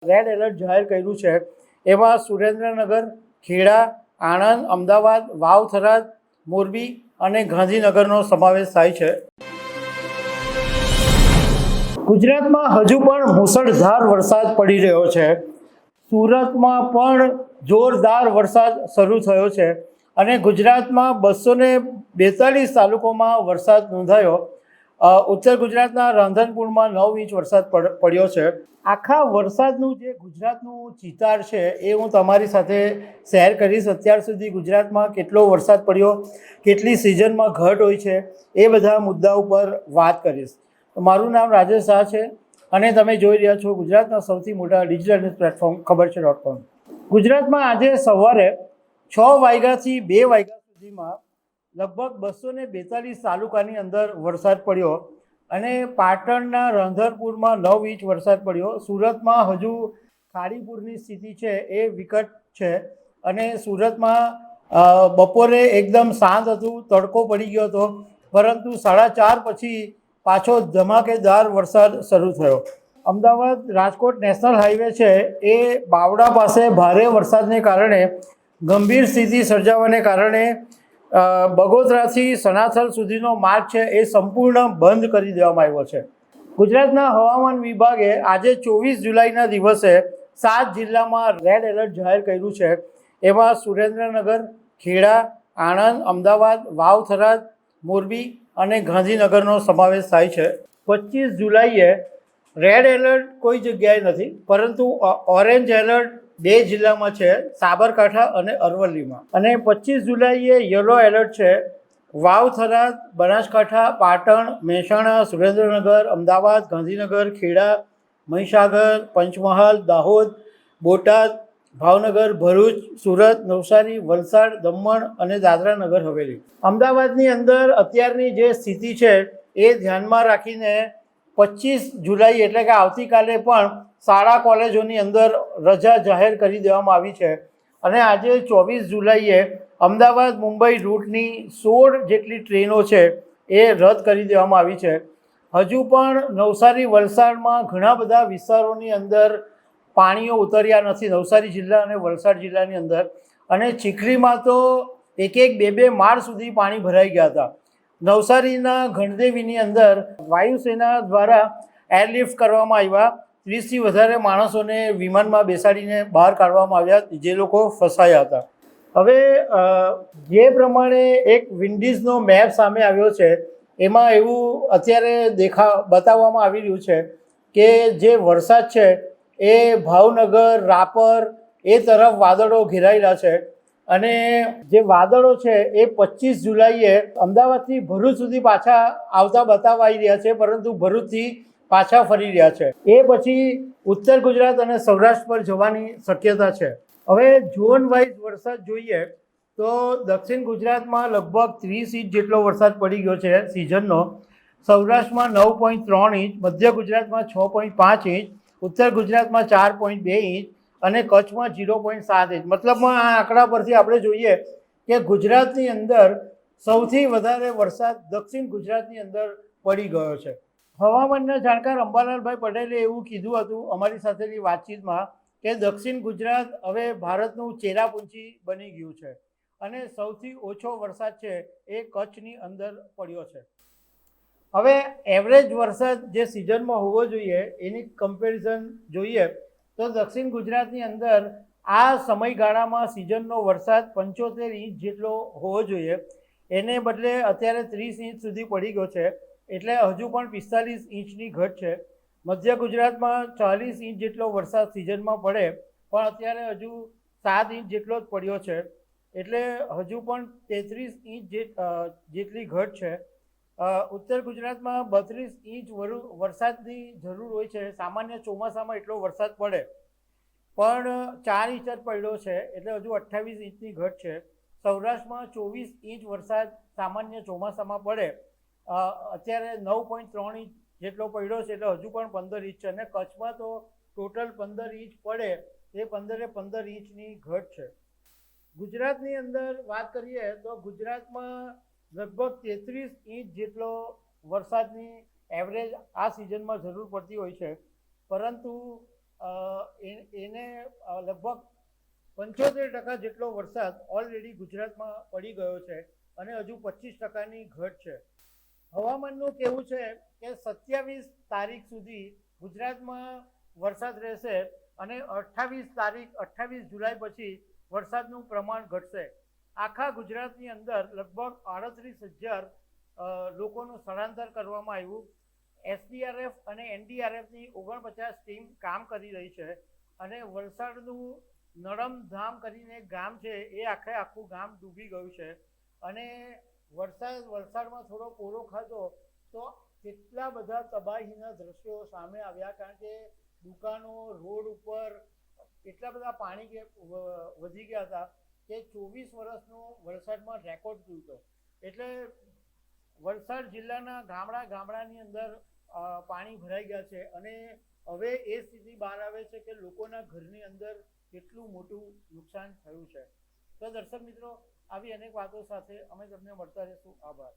Red alert જાહેર કર્યું છે એમાં સુરેન્દ્રનગર, ખેડા, આણંદ, અમદાવાદ, વાવ, થરાદ, મોરબી અને ગાંધીનગરનો સમાવેશ થાય છે। ગુજરાતમાં હજુ પણ મુસળધાર વરસાદ પડી રહ્યો છે। સુરતમાં પણ જોરદાર વરસાદ શરૂ થયો છે અને ગુજરાતમાં 242 તાલુકામાં વરસાદ નોંધાયો। ઉત્તર ગુજરાતના રાંધનપુરમાં 9 ઇંચ વરસાદ પડ્યો છે। આખા વરસાદનું જે ગુજરાતનું ચિતાર છે એ હું તમારી સાથે શેર કરીશ। અત્યાર સુધી ગુજરાતમાં કેટલો વરસાદ પડ્યો, કેટલી સિઝનમાં ઘટ હોય છે, એ બધા મુદ્દા ઉપર વાત કરીશ। મારું નામ રાજેશ શાહ છે અને તમે જોઈ રહ્યા છો ગુજરાતના સૌથી મોટા ડિજિટલ ન્યૂઝ પ્લેટફોર્મ ખબરછે.com। ગુજરાતમાં આજે સવારે 6 વાગ્યાથી 2 વાગ્યા સુધીમાં લગભગ 242 તાલુકાની અંદર વરસાદ પડ્યો અને પાટણના રાંધનપુરમાં 9 ઇંચ વરસાદ પડ્યો। સુરતમાં હજુ ખાડીપુરની સ્થિતિ છે એ વિકટ છે અને સુરતમાં બપોરે એકદમ શાંત હતું, તડકો પડી ગયો હતો, પરંતુ 4:30 પછી પાછો ધમાકેદાર વરસાદ શરૂ થયો। અમદાવાદ રાજકોટ નેશનલ હાઈવે છે એ બાવડા પાસે ભારે વરસાદને કારણે ગંભીર સ્થિતિ સર્જાવાને કારણે બગોદરાથી સનાથલ સુધીનો માર્ગ છે એ સંપૂર્ણ બંધ કરી દેવામાં આવ્યો છે। ગુજરાતના હવામાન વિભાગે આજે 24 જુલાઈના દિવસે 7 જિલ્લામાં રેડ એલર્ટ જાહેર કર્યું છે। એમાં સુરેન્દ્રનગર, ખેડા, આણંદ, અમદાવાદ, વાવ, થરાદ, મોરબી અને ગાંધીનગરનો સમાવેશ થાય છે। 25 જુલાઈએ રેડ એલર્ટ કોઈ જગ્યાએ નથી, પરંતુ ઓરેન્જ એલર્ટ 2 જિલ્લામાં છે, સાબરકાંઠા અને અરવલ્લીમાં। અને 25 જુલાઈએ યલો એલર્ટ છે વાવ, થરાદ, બનાસકાંઠા, પાટણ, મહેસાણા, સુરેન્દ્રનગર, અમદાવાદ, ગાંધીનગર, ખેડા, મહીસાગર, પંચમહાલ, દાહોદ, બોટાદ, ભાવનગર, ભરૂચ, સુરત, નવસારી, વલસાડ, દમણ અને દાદરા નગર હવેલી। અમદાવાદની અંદર અત્યારની જે સ્થિતિ છે એ ધ્યાનમાં રાખીને 25 જુલાઈ એટલે કે આવતીકાલે પણ શાળા કોલેજોની અંદર રજા જાહેર કરી દેવામાં આવી છે અને આજે 24 જુલાઈએ અમદાવાદ મુંબઈ રૂટની 16 જેટલી ટ્રેનો છે એ રદ કરી દેવામાં આવી છે। હજુ પણ નવસારી, વલસાડમાં ઘણા બધા વિસ્તારોની અંદર પાણીઓ ઉતર્યા નથી, નવસારી જિલ્લા અને વલસાડ જિલ્લાની અંદર, અને ચીખલીમાં તો 1-2 માળ સુધી પાણી ભરાઈ ગયા હતા। નવસારીના ગણદેવીની અંદર વાયુસેના દ્વારા એરલિફ્ટ કરવામાં આવ્યા, 30થી વધારે માણસોને વિમાનમાં બેસાડીને બહાર કાઢવામાં આવ્યા જે લોકો ફસાયા હતા। હવે જે પ્રમાણે એક વિન્ડીઝનો મેપ સામે આવ્યો છે એમાં એવું અત્યારે બતાવવામાં આવી રહ્યું છે કે જે વરસાદ છે એ ભાવનગર, રાપર એ તરફ વાદળો ઘેરાયેલા છે અને જે વાદળો છે એ 25 જુલાઈએ અમદાવાદથી ભરૂચ સુધી પાછા આવતા બતાવાઈ રહ્યા છે, પરંતુ ભરૂચથી પાછા ફરી રહ્યા છે। એ પછી ઉત્તર ગુજરાત અને સૌરાષ્ટ્ર પર જવાની શક્યતા છે। હવે ઝોન વાઇઝ વરસાદ જોઈએ તો દક્ષિણ ગુજરાતમાં લગભગ 30 ઇંચ જેટલો વરસાદ પડી ગયો છે સિઝનનો। સૌરાષ્ટ્રમાં 9.3 ઇંચ, મધ્ય ગુજરાતમાં 6.5 ઇંચ, ઉત્તર ગુજરાતમાં 4.2 ઇંચ અને કચ્છમાં 0.7 ઇંચ। મતલબમાં આ આંકડા પરથી આપણે જોઈએ કે ગુજરાતની અંદર સૌથી વધારે વરસાદ દક્ષિણ ગુજરાતની અંદર પડી ગયો છે। હવામાનના જાણકાર અંબાલાલભાઈ પટેલે એવું કીધું હતું અમારી સાથેની વાતચીતમાં કે દક્ષિણ ગુજરાત હવે ભારતનું ચેરાપુંજી બની ગયું છે અને સૌથી ઓછો વરસાદ છે એ કચ્છની અંદર પડ્યો છે। હવે એવરેજ વરસાદ જે સિઝનમાં હોવો જોઈએ એની કમ્પેરિઝન જોઈએ તો દક્ષિણ ગુજરાતની અંદર આ સમયગાળામાં સિઝનનો વરસાદ 75 ઇંચ જેટલો હોવો જોઈએ, એને બદલે અત્યારે 30 ઇંચ સુધી પડી ગયો છે, એટલે હજુ પણ 45 ઇંચની ઘટ છે। મધ્ય ગુજરાતમાં 40 ઇંચ જેટલો વરસાદ સિઝનમાં પડે પણ અત્યારે હજુ 7 ઇંચ જેટલો જ પડ્યો છે, એટલે હજુ પણ 33 ઇંચ જેટલી ઘટ છે। ઉત્તર ગુજરાતમાં 32 ઇંચ વરસાદની જરૂર હોય છે, સામાન્ય ચોમાસામાં એટલો વરસાદ પડે પણ 4 ઇંચ જ પડ્યો છે, એટલે હજુ 28 ઇંચની ઘટ છે। સૌરાષ્ટ્રમાં 24 ઇંચ વરસાદ સામાન્ય ચોમાસામાં પડે, અત્યારે 9.3 ઇંચ જેટલો પડ્યો છે, એટલે હજુ પણ 15 ઇંચ છે અને કચ્છમાં તો ટોટલ 15 ઇંચ પડે એ 15 ઇંચની ઘટ છે। ગુજરાતની અંદર વાત કરીએ તો ગુજરાતમાં લગભગ 33 ઇંચ જેટલો વરસાદની એવરેજ આ સિઝનમાં જરૂર પડતી હોય છે, પરંતુ એને લગભગ 75% જેટલો વરસાદ ઓલરેડી ગુજરાતમાં પડી ગયો છે અને હજુ 25%ની ઘટ છે. હવામાનનું કહેવું છે કે 27 તારીખ સુધી ગુજરાતમાં વરસાદ રહેશે અને 28 જુલાઈ પછી વરસાદનું પ્રમાણ ઘટશે. આખા ગુજરાતની અંદર લગભગ 38,000 લોકોનું સ્થળાંતર કરવામાં આવ્યું. SDRF અને NDRFની 49 ટીમ કામ કરી રહી છે અને વલસાડનું નળમધામ કરીને એક ગામ છે એ આખું ગામ ડૂબી ગયું છે અને વલસાડમાં થોડો કોરો ખાધો તો કેટલા બધા તબાહીના દ્રશ્યો સામે આવ્યા, કારણ કે દુકાનો રોડ ઉપર એટલા બધા પાણી વધી ગયા હતા કે 24 વર્ષનો વલસાડમાં રેકોર્ડ તૂટ્યો. એટલે વલસાડ જિલ્લાના ગામડાની અંદર પાણી ભરાઈ ગયા છે અને હવે એ સ્થિતિ બહાર આવે છે કે લોકોના ઘરની અંદર કેટલું મોટું નુકસાન થયું છે. તો દર્શક મિત્રો, આવી અનેક વાતો સાથે અમે તમને મળતા રહીશું. આભાર.